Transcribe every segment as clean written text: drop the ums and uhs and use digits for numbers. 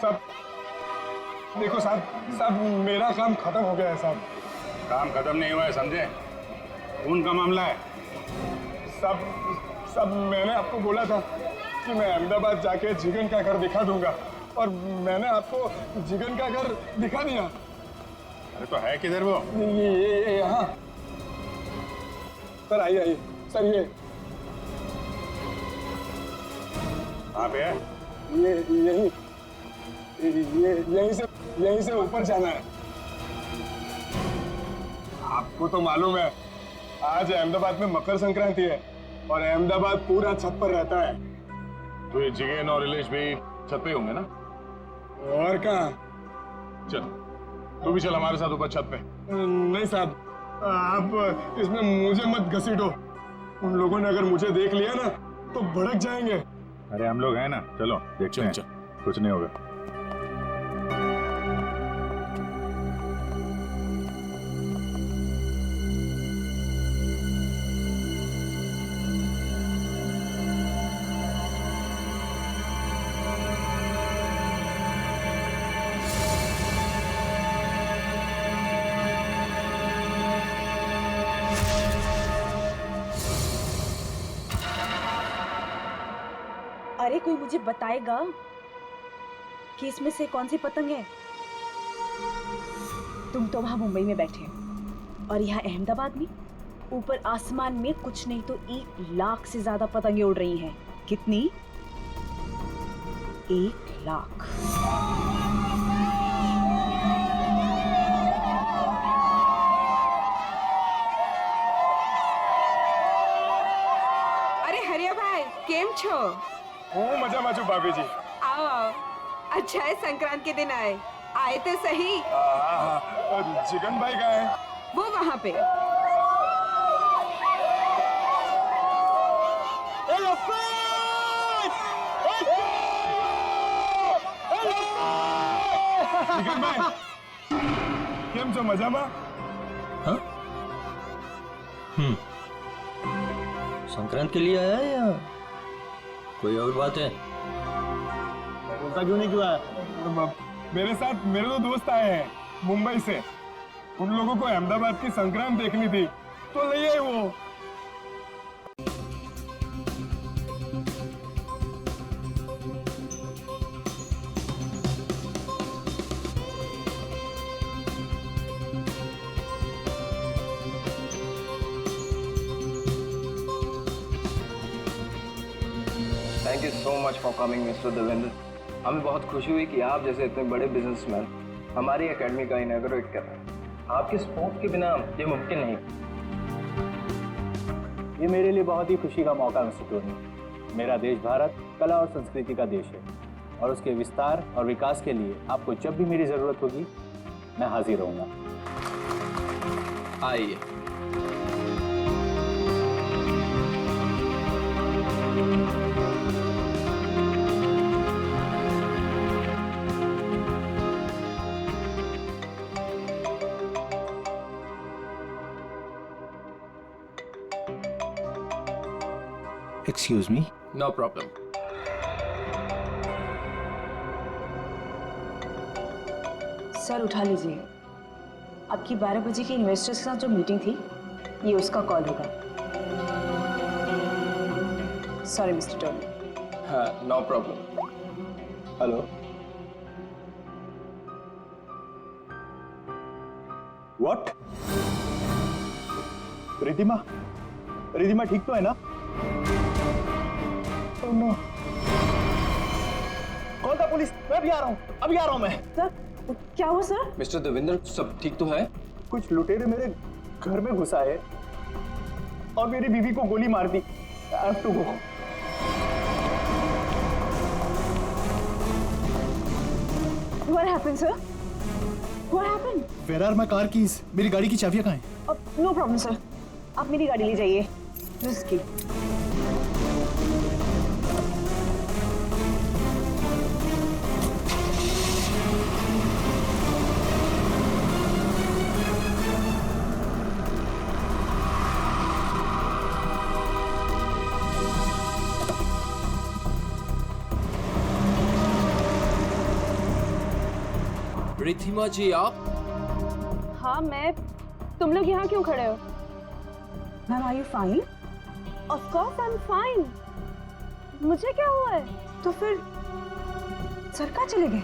साहब देखो साहब मेरा काम खत्म हो गया है साहब। काम खत्म नहीं हुआ है समझे, खून का मामला है। साहब मैंने आपको बोला था कि मैं अहमदाबाद जाके जिगन का घर दिखा दूंगा, और मैंने आपको जिगन का घर दिखा दिया। अरे तो है किधर वो? ये यहाँ सर, आइए सर, ये कहाँ पे है? ये यहीं से ऊपर जाना है। आपको तो मालूम है आज अहमदाबाद में मकर संक्रांति है और अहमदाबाद पूरा छत पर रहता है। तो ये जिगेन और रिलेश भी छत पे होंगे ना? और कहाँ? चल तू भी चल हमारे साथ ऊपर छत पे। नहीं साहब, आप इसमें मुझे मत घसीटो। उन लोगों ने अगर मुझे देख लिया ना तो भड़क जाएंगे। अरे हम लोग हैं ना, चलो देखते हैं। कुछ नहीं होगा। अरे कोई मुझे बताएगा कि इसमें से कौन सी पतंग है? तुम तो वहां मुंबई में बैठे हो और यहाँ अहमदाबाद में ऊपर आसमान में कुछ नहीं तो 1 लाख से ज्यादा पतंगें उड़ रही हैं। कितनी? 1 लाख। अरे हरिया भाई केम छो? वो मजा माचू भाभी जी। आओ आओ, अच्छा है संक्रांत के दिन आए तो सही। और जिगन भाई कहाँ है? वो वहाँ पे। जिगन भाई केम छो, मजामा? हाँ? संक्रांत के लिए आया है या कोई और बात है? बोलता क्यों नहीं हुआ? मेरे साथ मेरे 2 दोस्त आए हैं मुंबई से। उन लोगों को अहमदाबाद की संक्रांत देखनी थी तो ले आए वो। Thank you so much for coming mister Devendra. हमें बहुत खुशी हुई कि आप जैसे इतने बड़े बिजनेसमैन हमारी एकेडमी का इनॉग्रेट कर रहे हैं। आपके सपोर्ट के बिना ये मुमकिन नहीं। ये मेरे लिए बहुत ही खुशी का मौका मिस्टर टोनी। मेरा देश भारत कला और संस्कृति का देश है और उसके विस्तार और विकास के लिए आपको जब भी मेरी ज़रूरत होगी मैं हाजिर रहूँगा। आइए। Excuse me? No problem. Sir उठा लीजिए, आपकी 12 बजे की इन्वेस्टर्स के साथ जो मीटिंग थी ये उसका कॉल होगा। Sorry mister Tony. हाँ no problem. Hello, what? Ridhima ठीक तो है ना? नो। कौन था? पुलिस? मैं अभी आ रहा हूँ मैं। सर क्या हुआ सर? मिस्टर देवेंद्र सब ठीक तो है? कुछ लुटेरे मेरे घर में घुस आए और मेरी बीवी को गोली मार दी। I have to go. What happened, sir? What happened? Where are my car keys? मेरी गाड़ी की चाबियां कहाँ हैं? No problem, sir. आप मेरी गाड़ी ले जाइए। This key. रिद्धिमा जी आप? हाँ मैं। तुम लोग यहाँ क्यों खड़े हो? Ma'am are you fine? Of course I am fine. मुझे क्या हुआ है? तो फिर सर कहाँ चले गए?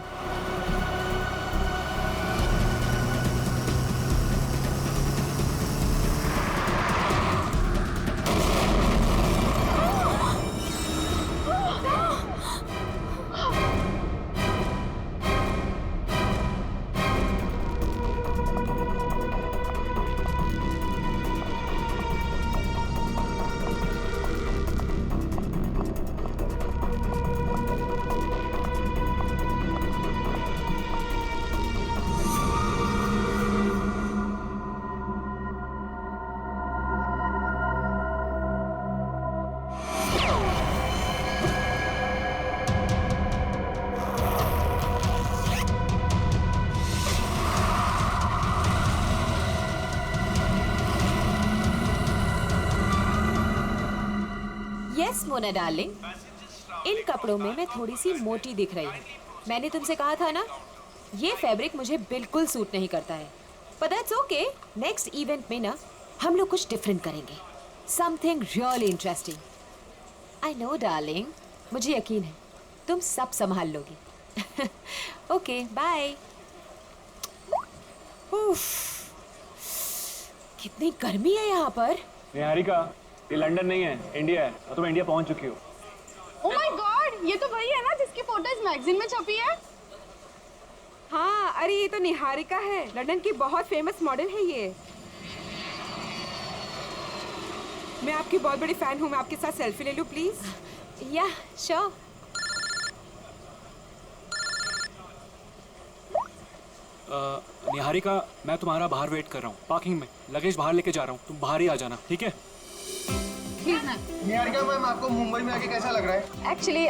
यस मोना डार्लिंग, इन कपड़ों में मैं थोड़ी सी मोटी दिख रही हूँ। मैंने तुमसे कहा था ना, ये फैब्रिक मुझे बिल्कुल सूट नहीं करता है। पर दैट्स ओके, नेक्स्ट इवेंट में ना हम लोग कुछ डिफरेंट करेंगे, something really interesting. I know darling, मुझे यकीन है तुम सब संभाल लोगी। Okay bye. कितनी गर्मी है यहाँ पर। निहारिका, ये लंदन नहीं है, इंडिया है और तुम इंडिया पहुंच चुकी हो। ओह माय गॉड, ये तो वही है ना जिसकी फोटो इस मैगजीन में छपी है। हाँ, अरे ये तो निहारिका है, लंदन की बहुत फेमस मॉडल है ये। मैं आपकी बहुत बड़ी फैन हूँ, मैं आपके साथ सेल्फी ले लूँ प्लीज? या श्योर। निहारिका, मैं तुम्हारा बाहर वेट कर रहा हूँ, पार्किंग में लगेज बाहर लेके जा रहा हूँ, तुम बाहर ही आ जाना, ठीक है? निहारिका मैम, आपको मुंबई में आके कैसा लग रहा है? एक्चुअली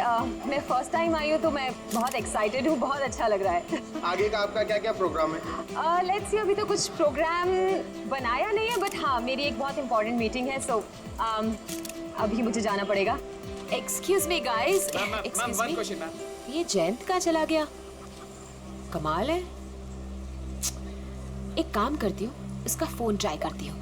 मैं फर्स्ट टाइम आई हूँ तो मैं बहुत एक्साइटेड हूँ, बहुत अच्छा लग रहा है। आगे का आपका क्या क्या प्रोग्राम है? लेट्स सी, अभी तो कुछ प्रोग्राम बनाया नहीं है, बट हाँ मेरी एक बहुत इंपॉर्टेंट मीटिंग है, सो अभी मुझे जाना पड़ेगा। Excuse me guys, excuse me, ये जयंत कहाँ चला गया? कमाल है। एक काम करती हूँ, इसका फोन ट्राई करती हूँ।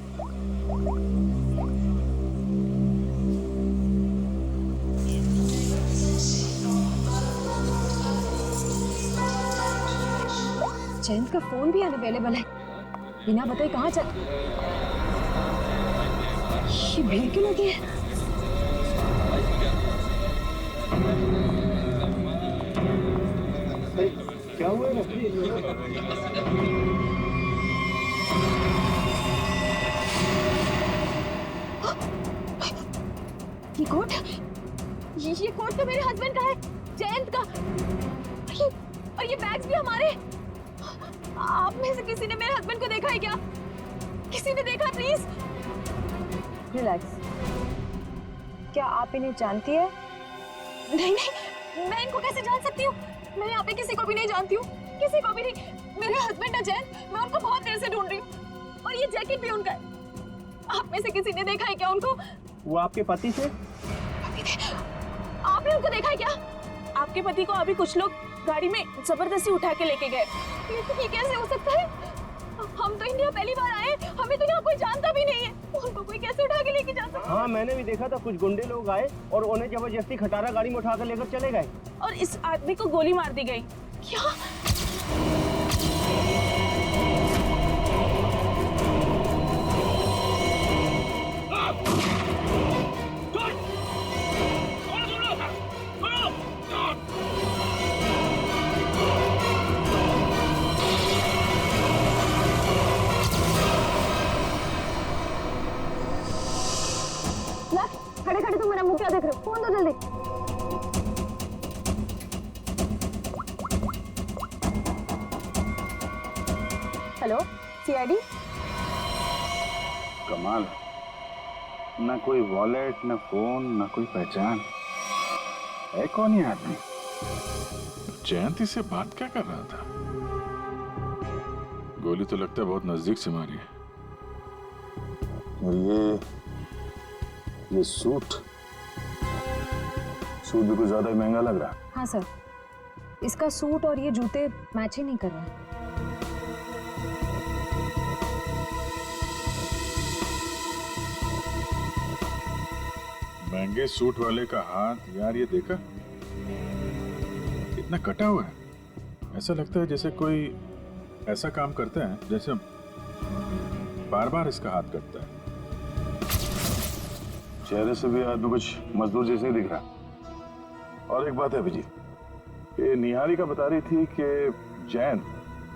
जयंत का फोन भी अनअवेलेबल है, बिना बताए कहाँ चल। ये भीड़ क्यों लगी है? क्या हुआ है? ये कोट तो मेरे हस्बैंड का है, जयंत का। और ये बैग्स भी हमारे। आप में से किसी ने मेरे हस्बैंड को देखा है क्या? किसी ने देखा? Please relax. क्या आप इन्हें जानती है? नहीं नहीं, मैं इनको कैसे जान सकती हूँ? मैं यहाँ पे किसी को भी नहीं जानती हूँ, किसी को भी नहीं। मेरे हस्बैंड है जयंत, मैं उनको बहुत देर से ढूंढ रही हूँ, और ये जैकेट भी उनका है। आप में से किसी ने देखा है क्या उनको? वो आपके पति थे? आपने उनको देखा है क्या? आपके पति को अभी कुछ लोग गाड़ी में जबरदस्ती उठा के लेके गए। ये कैसे हो सकता है? हम तो इंडिया पहली बार आए, हमें तो यहाँ कोई जानता भी नहीं है, उनको कोई कैसे उठा के लेके जा सकता है? हाँ, मैंने भी देखा था, कुछ गुंडे लोग आए और उन्हें जबरदस्ती खटारा गाड़ी में उठाकर लेकर चले गए। और इस आदमी को गोली मार दी गई। क्या? खड़े खड़े तुम मेरा मुंह क्या देख रहे हो? फोन दो जल्दी। Hello, CID. कमाल, ना कोई वॉलेट, ना फोन, ना कोई पहचान। है कौन ये आदमी? जयंती से बात क्या कर रहा था? गोली तो लगता है बहुत नजदीक से मारी है। और ये सूट भी कुछ ज्यादा ही महंगा लग रहा है। हाँ सर, इसका सूट और ये जूते मैच ही नहीं कर रहे हैं। महंगे सूट वाले का हाथ, यार ये देखा, इतना कटा हुआ है। ऐसा लगता है जैसे कोई ऐसा काम करता है जैसे बार बार इसका हाथ कटता है। चेहरे से भी आदमी कुछ मजदूर जैसे ही दिख रहा है। और एक बात है अभिजीत, ये निहारिका बता रही थी कि जैन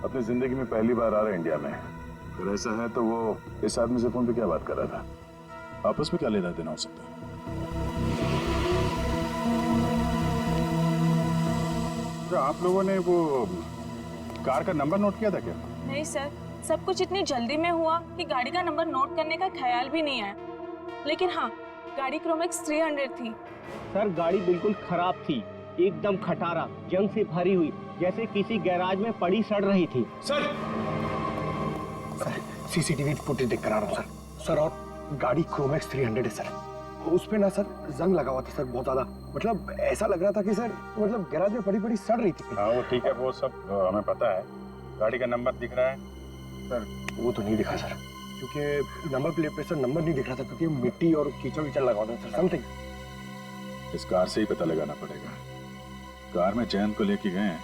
अपनी जिंदगी में पहली बार आ रहा है इंडिया में। अगर ऐसा है तो वो इस आदमी से फोन पे क्या बात कर रहा था? आपस में क्या लेना देना हो सकता है? तो आप लोगों ने वो कार का नंबर नोट किया था क्या? नहीं सर, सब कुछ इतनी जल्दी में हुआ कि गाड़ी का नंबर नोट करने का ख्याल भी नहीं आया। लेकिन हाँ, गाड़ी क्रोमैक्स 300 थी। सर गाड़ी बिल्कुल खराब थी, एकदम खटारा, जंग से भरी हुई, जैसे किसी गैराज में पड़ी सड़ रही थी। सर सीसीटीवी फुटेज देख कर आ रहा हूँ सर। और गाड़ी क्रोमैक्स 300 है सर। उस पे ना सर जंग लगा हुआ था सर, बहुत ज्यादा। मतलब ऐसा लग रहा था कि सर मतलब गैराज में पड़ी सड़ रही थी। हाँ वो ठीक है, वो सब हमें पता है। गाड़ी का नंबर दिख रहा है सर? वो तो नहीं दिखा सर, क्योंकि नंबर प्लेट पे सर नंबर नहीं दिख रहा था, क्योंकि मिट्टी और कीचड़ विचड़ लगा हुआ था सर, समथिंग। इस कार से ही पता लगाना पड़ेगा। कार में चैन को लेके गए,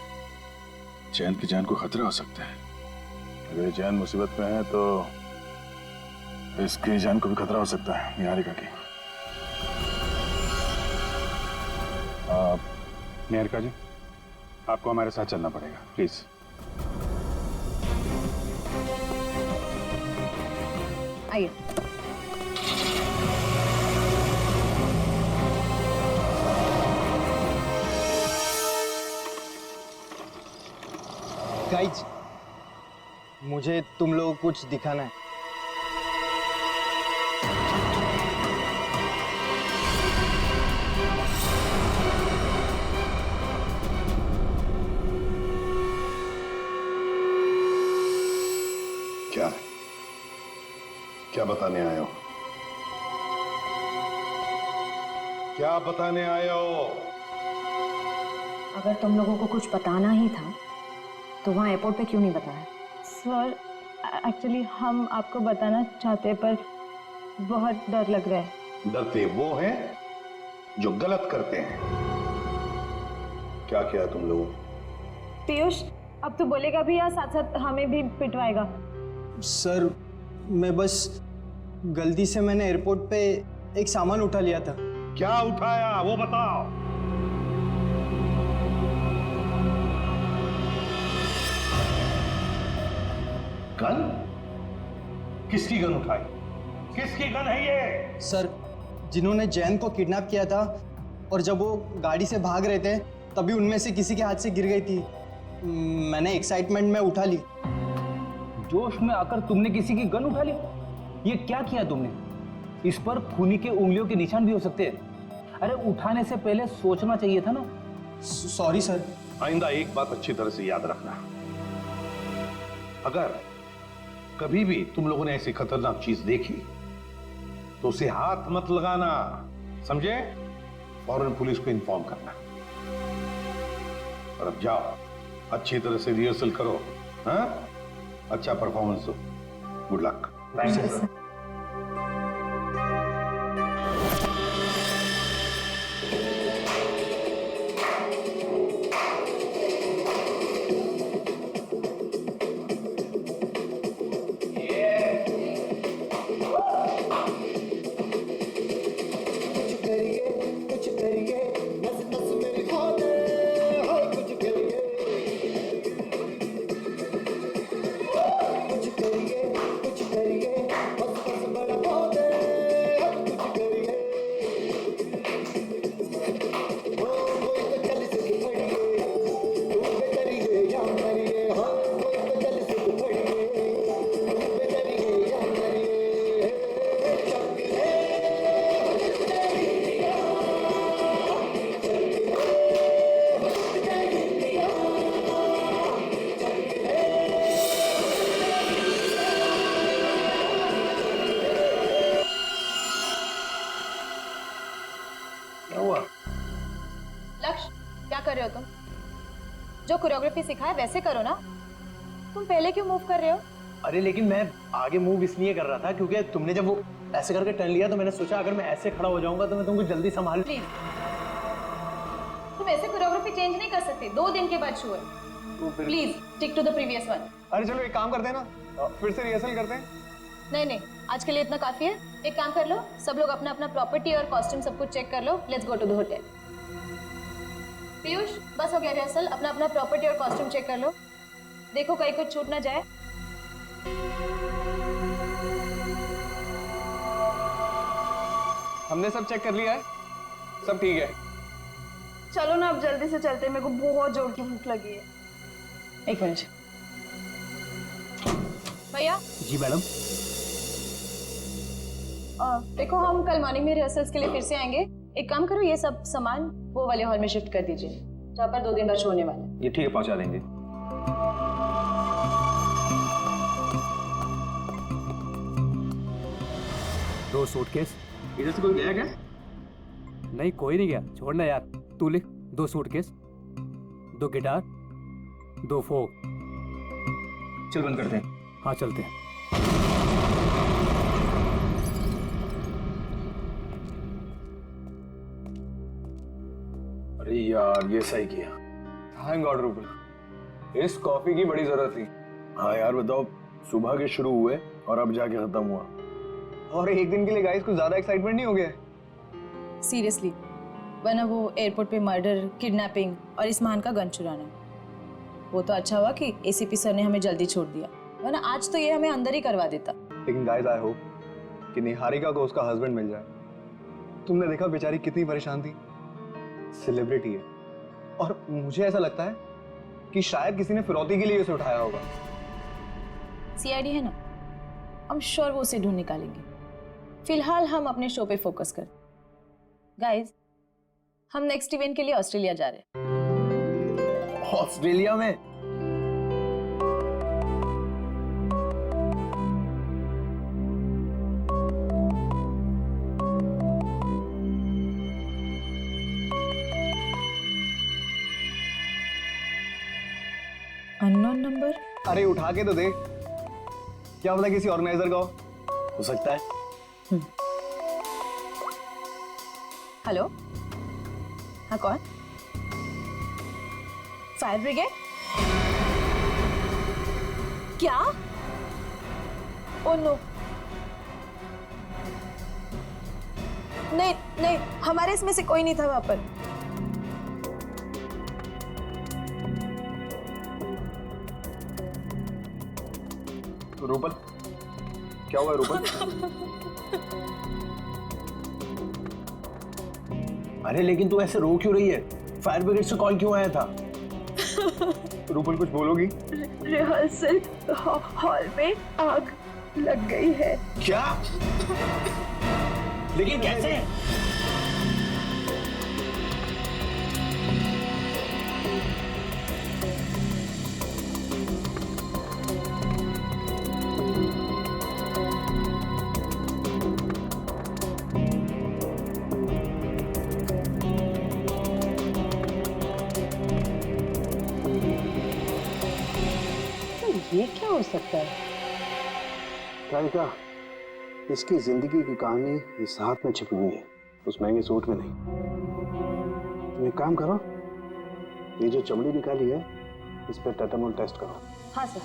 चैन की जान को खतरा हो सकता है। अगर चैन मुसीबत में है तो इसकी जान को भी खतरा हो सकता है, निहारिका की। निहारिका जी, आपको हमारे साथ चलना पड़ेगा, प्लीज। आइए। गाइज, मुझे तुम लोगों को कुछ दिखाना है। क्या क्या बताने आए हो? क्या बताने आए हो? अगर तुम लोगों को कुछ बताना ही था तो वहाँ एयरपोर्ट पे क्यों नहीं बताया? सर एक्चुअली हम आपको बताना चाहते पर बहुत डर लग रहा है। डरते वो हैं जो गलत करते हैं। क्या किया तुम लोगों? पीयूष, अब तो बोलेगा भी या साथ साथ हमें भी पिटवाएगा? सर मैं बस गलती से मैंने एयरपोर्ट पे एक सामान उठा लिया था। क्या उठाया वो बताओ। गन? किसकी गन उठाई? किसकी गन है ये? सर जिन्होंने जैन को किडनैप किया था और जब वो गाड़ी से भाग रहे थे तभी उनमें से किसी के हाथ से गिर गई थी। मैंने एक्साइटमेंट में उठा ली। जोश में आकर तुमने किसी की गन उठा ली? ये क्या किया तुमने? इस पर खूनी के उंगलियों के निशान भी हो सकते हैं। अरे उठाने से पहले सोचना चाहिए था ना। Sorry sir. आइंदा एक बात अच्छी तरह से याद रखना, अगर कभी भी तुम लोगों ने ऐसी खतरनाक चीज देखी तो उसे हाथ मत लगाना, समझे? फौरन पुलिस को इन्फॉर्म करना। और अब जाओ, अच्छी तरह से रिहर्सल करो। हाँ, अच्छा परफॉर्मेंस दो। Good luck. Thank you sir. लक्ष्य, क्या कर रहे हो तुम? जो कोरियोग्राफी सिखाया वैसे करो ना। तुम पहले क्यों मूव कर रहे हो? अरे लेकिन मैं आगे मूव इसलिए कर रहा था क्योंकि तुमने जब वो ऐसे करके टर्न लिया तो मैंने सोचा अगर मैं ऐसे खड़ा हो जाऊंगा तो मैं तुमको जल्दी संभाल। प्लीज, तुम ऐसे कोरियोग्राफी चेंज नहीं कर सकते, 2 दिन के बाद शो है। Please stick to the previous one. अरे चलो एक काम करते हैं ना, फिर से रिहर्सल करते हैं। नहीं, आज के लिए इतना काफी है। एक काम कर लो, सब लोग अपना अपना प्रॉपर्टी और कॉस्ट्यूम सब कुछ चेक कर लो। Let's go to the hotel. Piyush, बस हो गया रिहर्सल, अपना अपना प्रॉपर्टी और कॉस्ट्यूम चेक कर लो। देखो कहीं कुछ छूट ना जाए। हमने सब चेक कर लिया है, सब ठीक है। चलो ना अब जल्दी से चलते हैं, मेरे को बहुत जोर की भूख लगी है। एक मिनट भैया। जी मैडम। देखो हम कल मॉर्निंग में रिहर्सल्स के लिए फिर से आएंगे। एक काम करो, ये सब सामान वो वाले हॉल में शिफ्ट कर दीजिए जहाँ पर 2 दिन बाद शो होने वाला है। ये ठीक है, पहुंचा देंगे। दो सूटकेस। इधर से कोई गया क्या? नहीं कोई नहीं गया, छोड़ना यार। तू लिख, 2 सूटकेस, 2 गिटार, 2 फोक। चल बंद करते हैं। हाँ चलते हैं। अरे यार ये सही किया। थैंक गॉड रूपल, इस कॉफी की बड़ी जरूरत थी। हाँ यार बताओ, सुबह के शुरू हुए और अब जाके खत्म हुआ। और एक दिन के लिए गाइस कुछ ज्यादा एक्साइटमेंट नहीं हो गया? सीरियसली, वरना वो एयरपोर्ट पे मर्डर, किडनैपिंग और इस महान का गन चुराना। वो तो अच्छा हुआ कि एसीपी सर ने हमें जल्दी छोड़ दिया, वरना आज तो ये हमें अंदर ही करवा देता। लेकिन गाइस आई होप कि निहारिका को उसका हस्बैंड मिल जाए। तुमने देखा बेचारी कितनी परेशान थी, सेलिब्रिटी है, और मुझे ऐसा लगता है कि शायद किसी ने फिरौती के लिए उसे उठाया होगा। सीआईडी है ना, हम श्योर वो उसे ढूंढ निकालेंगे। फिलहाल हम अपने शो पे फोकस कर। गाइस, हम नेक्स्ट इवेंट के लिए ऑस्ट्रेलिया जा रहे हैं। ऑस्ट्रेलिया में? Unknown number? अरे उठा के तो दे, क्या पता किसी ऑर्गेनाइजर का हो सकता है। हेलो, हाँ कौन? Fire brigade? क्या? ओ नो, नहीं, हमारे इसमें से कोई नहीं था वहां पर। रूपल, क्या हुआ रूपल? अरे लेकिन तू ऐसे रो क्यों रही है? फायर ब्रिगेड से कॉल क्यों आया था? रूपल कुछ बोलोगी? रिहर्सल हॉल में आग लग गई है। क्या? लेकिन कैसे? ये क्या हो सकता है? राधिका, इसकी जिंदगी की कहानी इस हाथ में छिपी हुई है, उस महंगे सूट में नहीं। तुम एक काम करो, ये जो चमड़ी निकाली है इस पर टेटामोल टेस्ट करो। हाँ सर।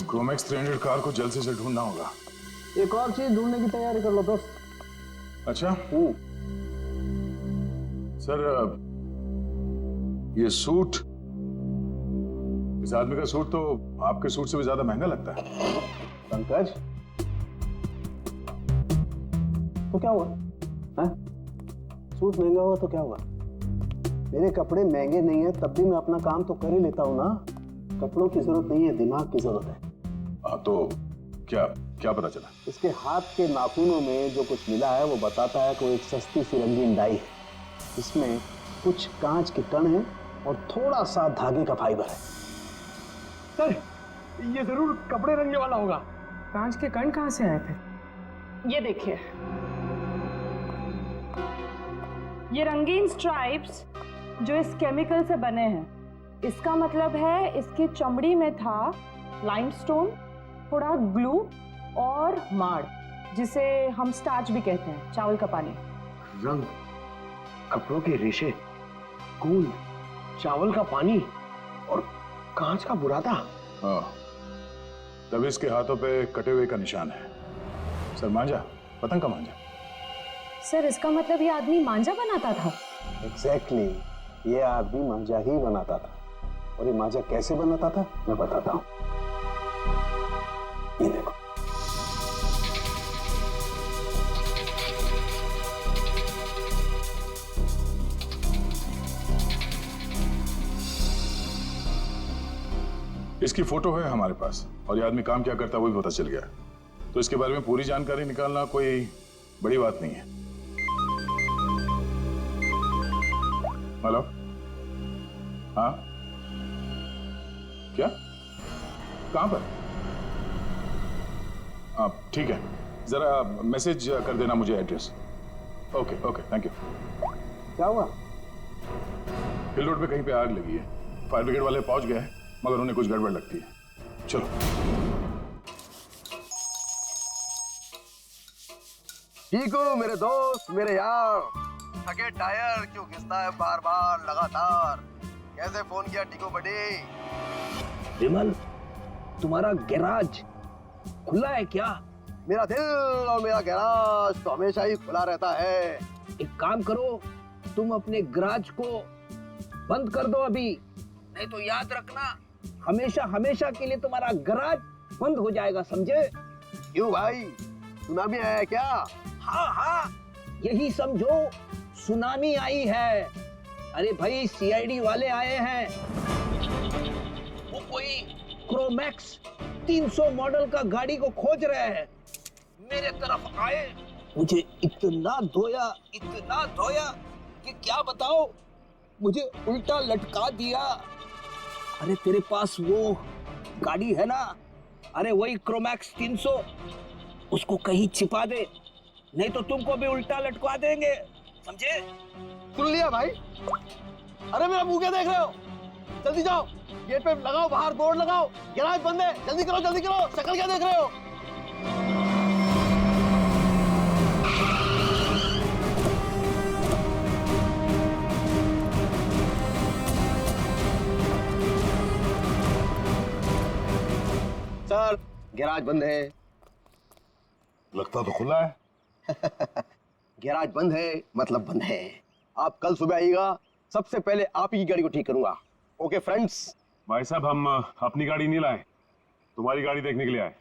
क्रोमैक्स 300 कार को जल्द से जल्द ढूंढना होगा। एक और चीज ढूंढने की तैयारी कर लो दोस्त। अच्छा सर, ये सूट, इस आदमी का सूट तो आपके सूट से भी ज्यादा महंगा लगता है। पंकज, तो क्या हुआ? हाँ? सूट महंगा हुआ तो क्या हुआ? मेरे कपड़े महंगे नहीं है तब भी मैं अपना काम तो कर ही लेता हूँ ना। कपड़ों की जरूरत नहीं है, दिमाग की जरूरत है। हाँ तो क्या क्या पता चला? इसके हाथ के नाखूनों में जो कुछ मिला है वो बताता है कि वो एक सस्ती सी रंगीन डाई है। इसमें कुछ कांच के कण हैं और थोड़ा सा धागे का फाइबर है। सर ये जरूर कपड़े रंगने वाला होगा। कांच के कण कहाँ से आए थे? ये देखिए, ये रंगीन स्ट्राइप्स जो इस केमिकल से बने हैं, इसका मतलब है इसकी चमड़ी में था लाइमस्टोन, थोड़ा ग्लू और माड़, जिसे हम स्टार्च भी कहते हैं, चावल का पानी। रंग, कपड़ों के रेशे, गूंद, चावल का पानी और कांच का बुरादा। हाँ, तब इसके हाथों पे कटे हुए का निशान है। सर मांझा, पतंग का मांझा। सर इसका मतलब ये आदमी मांझा बनाता था? एग्जैक्टली, ये आदमी मांझा ही बनाता था। और ये मांझा कैसे बनाता था मैं बताता हूँ। ये देखो, इसकी फोटो है हमारे पास और ये आदमी काम क्या करता है वो भी पता चल गया। तो इसके बारे में पूरी जानकारी निकालना कोई बड़ी बात नहीं है। हेलो, हाँ, क्या, कहां पर? आप ठीक है, जरा मैसेज कर देना मुझे address. Okay okay, thank you. क्या हुआ? हिल रोड पे कहीं पे आग लगी है। फायर ब्रिगेड वाले पहुंच गए मगर उन्हें कुछ गड़बड़ लगती है। चलो। ठीक हो मेरे दोस्त, मेरे यार। थके टायर क्यों घिसता है बार बार लगातार? कैसे फोन किया टीको बड़ी? विमल, तुम्हारा गैराज खुला है क्या? मेरा दिल और मेरा गैराज तो हमेशा ही खुला रहता है। एक काम करो, तुम अपने गैराज को बंद कर दो अभी, नहीं तो याद रखना हमेशा हमेशा के लिए तुम्हारा गैराज बंद हो जाएगा, समझे? क्यों भाई, सुनामी आया है क्या? हाँ हाँ, यही समझो सुनामी आई है। अरे भाई, सीआईडी वाले आए हैं। वो कोई क्रोमैक्स 300 मॉडल का गाड़ी को खोज रहे हैं। मेरे तरफ आए, मुझे इतना धोया कि क्या बताओ, मुझे उल्टा लटका दिया। अरे तेरे पास वो गाड़ी है ना, अरे वही क्रोमैक्स 300, उसको कहीं छिपा दे, नहीं तो तुमको भी उल्टा लटका देंगे, समझे? सुन लिया भाई? अरे मेरा मुंह क्या देख रहे हो? जल्दी जाओ, गेट पे लगाओ, बाहर बोर्ड लगाओ, गैराज बंद है, जल्दी करो जल्दी करो। शक्ल क्या देख रहे हो? सर, गैराज बंद है। लगता तो खुला है। गैराज बंद है मतलब बंद है। आप कल सुबह आइएगा, सबसे पहले आप ही की गाड़ी को ठीक करूंगा। Okay friends? भाई साहब, हम अपनी गाड़ी नहीं लाए, तुम्हारी गाड़ी देखने के लिए आए।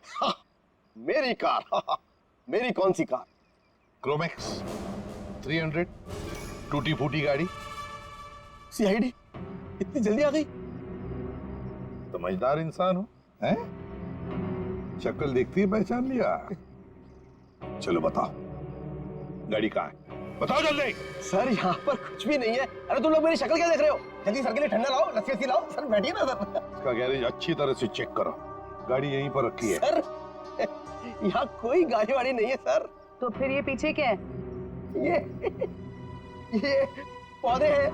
मेरी कार? मेरी कौन सी कार? क्रोमैक्स 300 टूटी फूटी गाड़ी। सीआईडी इतनी जल्दी आ गई? समझदार इंसान हो, हैं? शक्ल देखती है पहचान लिया। चलो बताओ, गाड़ी कहाँ है? बताओ जल्दी। सर यहाँ पर कुछ भी नहीं है। अरे तुम लोग मेरी शक्ल क्या देख रहे हो? जल्दी सर के लिए ठंडा लाओ, लस्सी लाओ। सर बैठिए ना सर। इसका गैरेज अच्छी तरह से चेक करो, गाड़ी यहीं पर रखी है। सर यहाँ कोई गाड़ी वाड़ी नहीं है सर। तो फिर ये पीछे क्या है? ये पौधे हैं,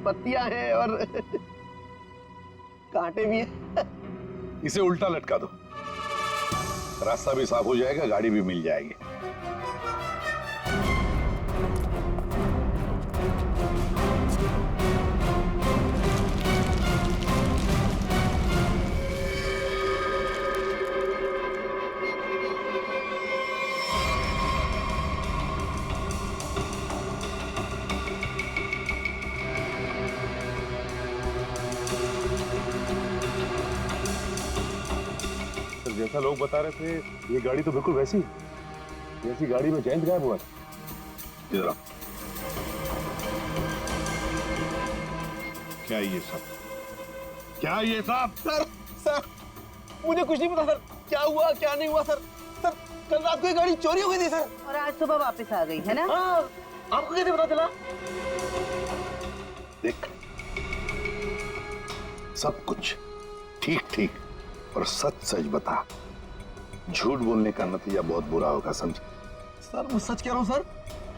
पत्तियां हैं और कांटे भी हैं। इसे उल्टा लटका दो, रास्ता भी साफ हो जाएगा, गाड़ी भी मिल जाएगी। जैसा लोग बता रहे थे, ये गाड़ी तो बिल्कुल वैसी जैसी गाड़ी में जयंत गायब हुआ था। इधर आओ। क्या ये सब? क्या ये सब? सर मुझे कुछ नहीं पता सर, क्या हुआ क्या नहीं हुआ सर। सर कल रात को एक गाड़ी चोरी हो गई थी सर, और आज सुबह वापस आ गई है ना? हाँ, आपको कैसे पता चला? देख, सब कुछ ठीक ठीक और सच सच बता। झूठ बोलने का नतीजा बहुत बुरा होगा, समझे? सर मैं सच कह रहा हूँ सर,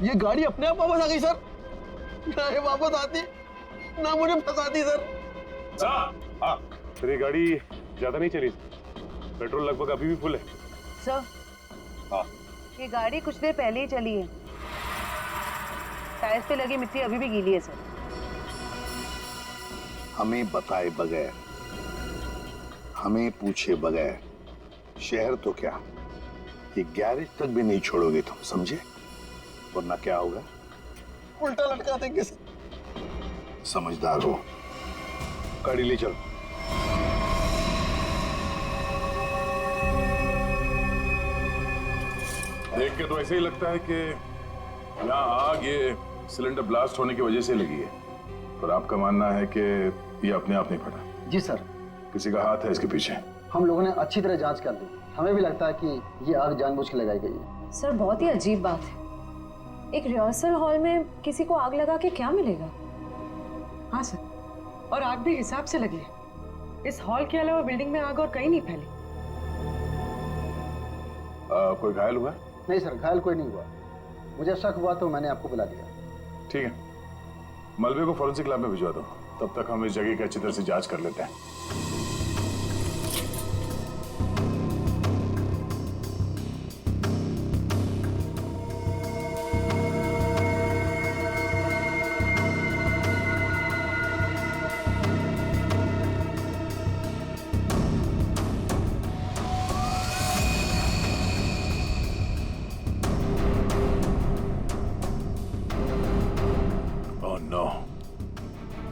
ये गाड़ी अपने आप वापस आ गई सर। ना ये वापस आती ना मुझे फंसाती सर। हाँ, फिर ये गाड़ी ज्यादा नहीं चली, पेट्रोल लगभग अभी भी फुल है। सर, हाँ, ये गाड़ी कुछ देर पहले ही चली है। टायर्स पे लगी मिट्टी अभी भी गीली है सर। हमें बताए बगैर, हमें पूछे बगैर शहर तो क्या, ये गैरेज तक भी नहीं छोड़ोगे तुम, समझे? वरना क्या होगा? उल्टा लटका देंगे सर। समझदार हो, गाड़ी ले चल। देख के तो ऐसे ही लगता है कि यहाँ आग ये सिलेंडर ब्लास्ट होने की वजह से लगी है, और आपका मानना है कि ये अपने आप नहीं फटा? जी सर, किसी का हाथ है इसके पीछे। हम लोगों ने अच्छी तरह जांच कर ली, हमें भी लगता है कि ये आग जानबूझ के लगाई गई है। सर बहुत ही अजीब बात है, एक रिहर्सल हॉल में किसी को आग लगा के क्या मिलेगा? हाँ सर, और आग भी हिसाब से लगी है। इस हॉल के अलावा बिल्डिंग में आग और कहीं नहीं फैली। कोई घायल हुआ? नहीं सर, घायल कोई नहीं हुआ। मुझे शक हुआ तो मैंने आपको बुला दिया। ठीक है, मलबे को फॉरेंसिक लैब में भिजवा दो, तब तक हम इस जगह की अच्छी तरह से जांच कर लेते हैं।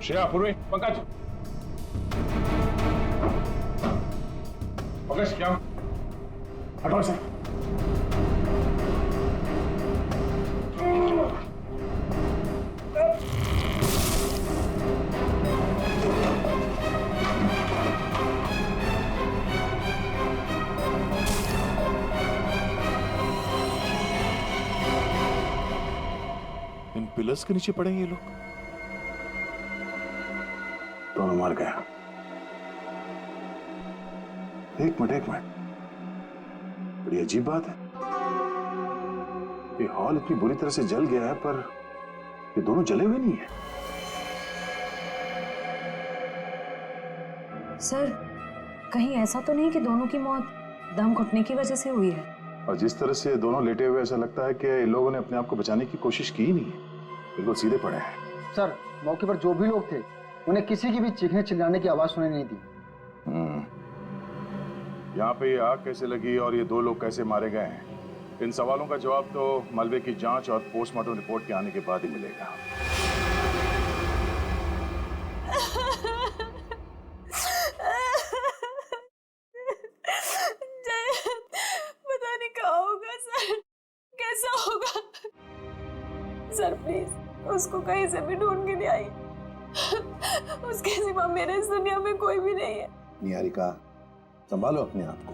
श्रेया, पूर्वी, पंकज, पंकज क्या हटो से। इन पिलर्स के नीचे पड़ेंगे ये लोग। दोनों मर गया। एक मिनट, बड़ी अजीब बात है, ये हॉल इतनी बुरी तरह से जल गया है पर ये दोनों जले हुए नहीं है। सर कहीं ऐसा तो नहीं कि दोनों की मौत दम घुटने की वजह से हुई है? और जिस तरह से दोनों लेटे हुए ऐसा लगता है कि इन लोगों ने अपने आप को बचाने की कोशिश की ही नहीं है, बिल्कुल सीधे पड़े हैं। सर मौके पर जो भी लोग थे उन्हें किसी की भी चीखने चिल्लाने की आवाज सुनाई नहीं दी। यहाँ पे ये आग कैसे लगी और ये दो लोग कैसे मारे गए हैं, इन सवालों का जवाब तो मलबे की जांच और पोस्टमार्टम रिपोर्ट के आने के बाद ही मिलेगा। पता नहीं क्या होगा सर, कैसा होगा सर? प्लीज उसको कहीं से भी ढूंढ के ले आई। उसके सिवा मेरे इस दुनिया में कोई भी नहीं है। निहारिका, संभालो अपने आप को,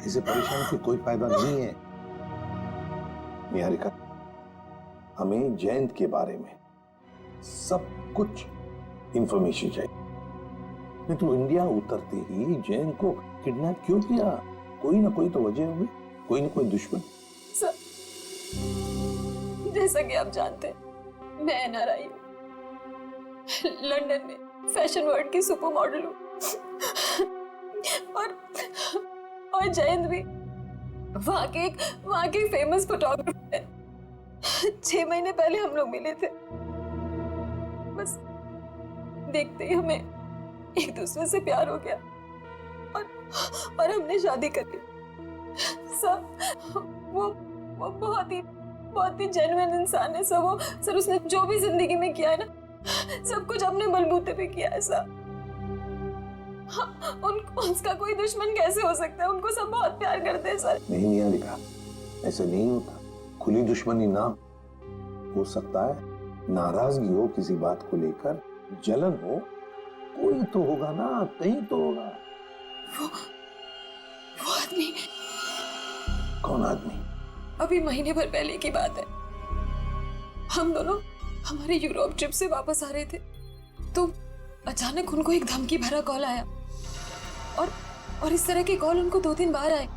ऐसे परेशान से कोई फायदा नहीं है। निहारिका, हमें जयंत के बारे में सब कुछ इंफॉर्मेशन चाहिए। नहीं तो इंडिया उतरते ही जयंत को किडनैप क्यों किया? कोई ना कोई तो वजह होगी, कोई ना कोई दुश्मन। सर जैसा कि आप जानते हैं, मैं एनआरआई हूँ, लंदन में फैशन वर्ल्ड की सुपर मॉडल हूँ, और जयंत भी वहाँ के फेमस फोटोग्राफर है। 6 महीने पहले हम लोग मिले थे, बस देखते ही हमें एक दूसरे से प्यार हो गया और हमने शादी कर ली। सर वो बहुत ही जेन्युइन इंसान है सर। सर उसने जो भी जिंदगी में किया है ना, सब कुछ अपने बलबूते पे किया है सर। उसका कोई दुश्मन कैसे हो सकता है? उनको सब बहुत प्यार करते हैं सर। नहीं निहारिका, ऐसे नहीं होता। खुली दुश्मनी ना हो सकता है, नाराजगी हो किसी बात को लेकर, जलन हो, कोई तो होगा ना, कहीं तो होगा। वो आदमी। कौन आदमी? अभी महीने भर पहले की बात है। हम दोनों हमारे यूरोप ट्रिप से वापस आ रहे थे तो अचानक उनको एक धमकी भरा कॉल आया और इस तरह के कॉल उनको 2-3 बार आए।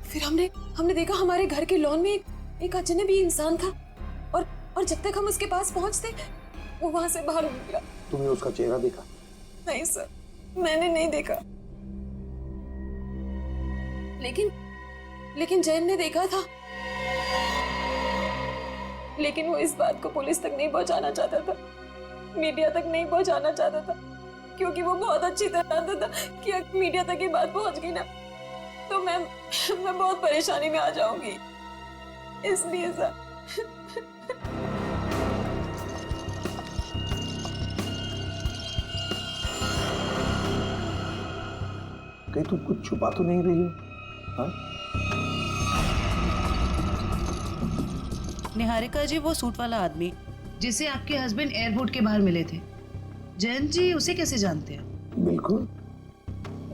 फिर हमने देखा हमारे घर के लॉन में एक अजनबी इंसान था और जब तक हम उसके पास पहुंचते वो वहां से बाहर निकला। तुमने उसका चेहरा देखा? नहीं सर, मैंने नहीं देखा, लेकिन जैन ने देखा था। लेकिन वो इस बात को पुलिस तक नहीं पहुंचाना चाहता था, मीडिया तक नहीं पहुंचाना चाहता था, क्योंकि वो बहुत अच्छी तरह जानता था कि अगर मीडिया तक ये बात पहुंच गई ना तो मैं बहुत परेशानी में आ जाऊंगी। इसलिए सर। कहीं तुम कुछ छुपा तो नहीं रही हो? हाँ? निहारिका जी, वो सूट वाला आदमी जिसे आपके हस्बैंड एयरपोर्ट के बाहर मिले थे, जैन जी उसे कैसे जानते हैं? बिल्कुल।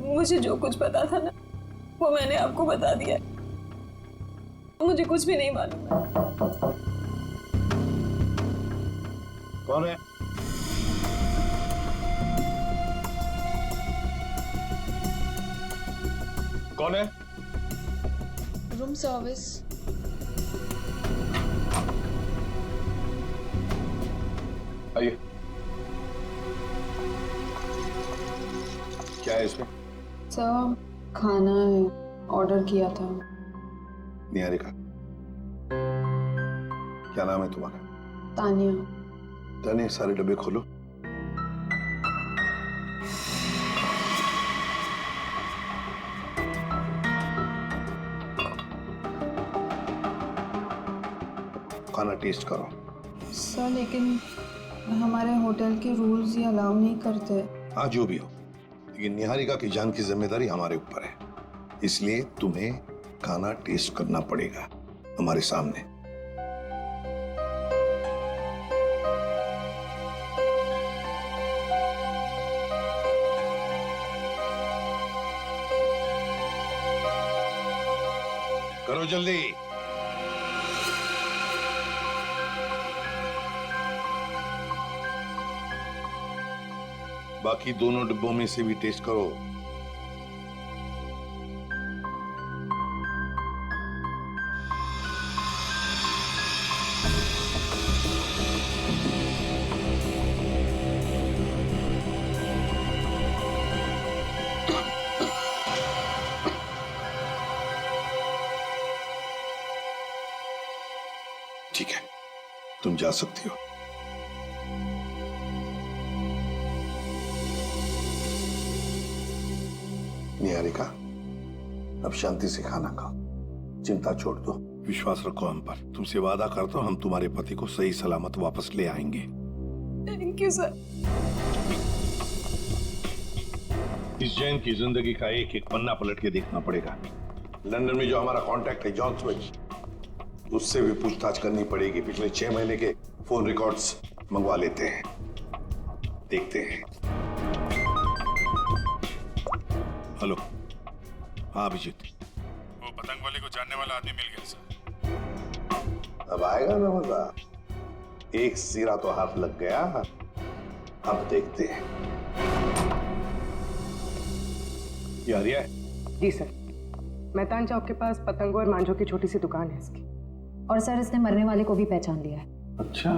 मुझे जो कुछ पता था ना वो मैंने आपको बता दिया। मुझे कुछ भी नहीं मालूम। कौन है? कौन है? Room service. आइए। क्या है इसमें? सर खाना है, ऑर्डर किया था। निहारिका, क्या नाम है तुम्हारा? तानिया। तानिया, सारे डब्बे खोलो। खाना टेस्ट करो। सर लेकिन हमारे होटल के रूल्स ये अलाउ नहीं करते। हाँ, जो भी हो, लेकिन निहारिका की जान की जिम्मेदारी हमारे ऊपर है, इसलिए तुम्हें खाना टेस्ट करना पड़ेगा हमारे सामने। करो जल्दी। बाकी दोनों डिब्बों में से भी टेस्ट करो। ठीक है, तुम जा सकती हो। निहारिका, अब शांति से खाना खाओ, चिंता छोड़ दो, विश्वास रखो हम पर। तुमसे वादा करता हूं हम तुम्हारे पति को सही सलामत वापस ले आएंगे। Thank you sir. इस जैन की जिंदगी का एक एक पन्ना पलट के देखना पड़ेगा। लंदन में जो हमारा कांटेक्ट है जॉन स्विच, उससे भी पूछताछ करनी पड़ेगी। पिछले 6 महीने के फोन रिकॉर्ड्स मंगवा लेते हैं, देखते हैं। हेलो। हाँ अभिजीत, वो पतंग वाले को जानने वाला आदमी मिल गया सर। अब आएगा ना मजा। एक सिरा तो हाथ लग गया, अब देखते हैं। ये आर्या है? जी सर, मैतान चौक के पास पतंगों और मांझों की छोटी सी दुकान है इसकी। और सर इसने मरने वाले को भी पहचान लिया है। अच्छा,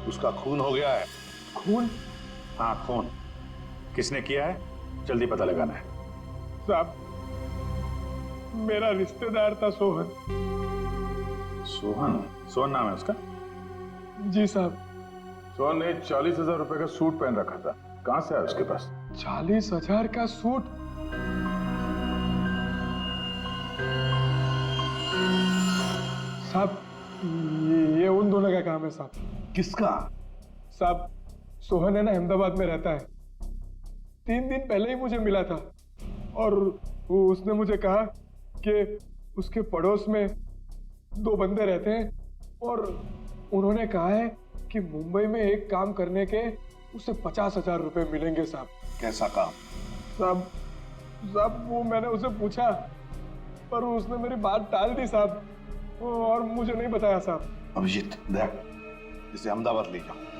उसका खून हो गया है। खून? हाँ खून। किसने किया है जल्दी पता लगाना है। साहब, मेरा रिश्तेदार था सोहन। सोहन? सोहन नाम है उसका? जी साहब। सोहन ने 40,000 रुपए का सूट पहन रखा था, कहां से आया उसके पास? 40,000 का सूट? साहब, ये उन दोनों का काम है साहब। किसका? साहब, सोहन है ना अहमदाबाद में रहता है। 3 दिन पहले ही मुझे मिला था और उसने मुझे कहा कि उसके पड़ोस में 2 बंदे रहते हैं और उन्होंने कहा है कि मुंबई में एक काम करने के उसे 50,000 रुपए मिलेंगे साहब। कैसा काम? साहब वो मैंने उसे पूछा पर उसने मेरी बात टाल दी साहब, और मुझे नहीं बताया साहब। अभिजीत देख, इसे अहमदाबाद ले जाओ।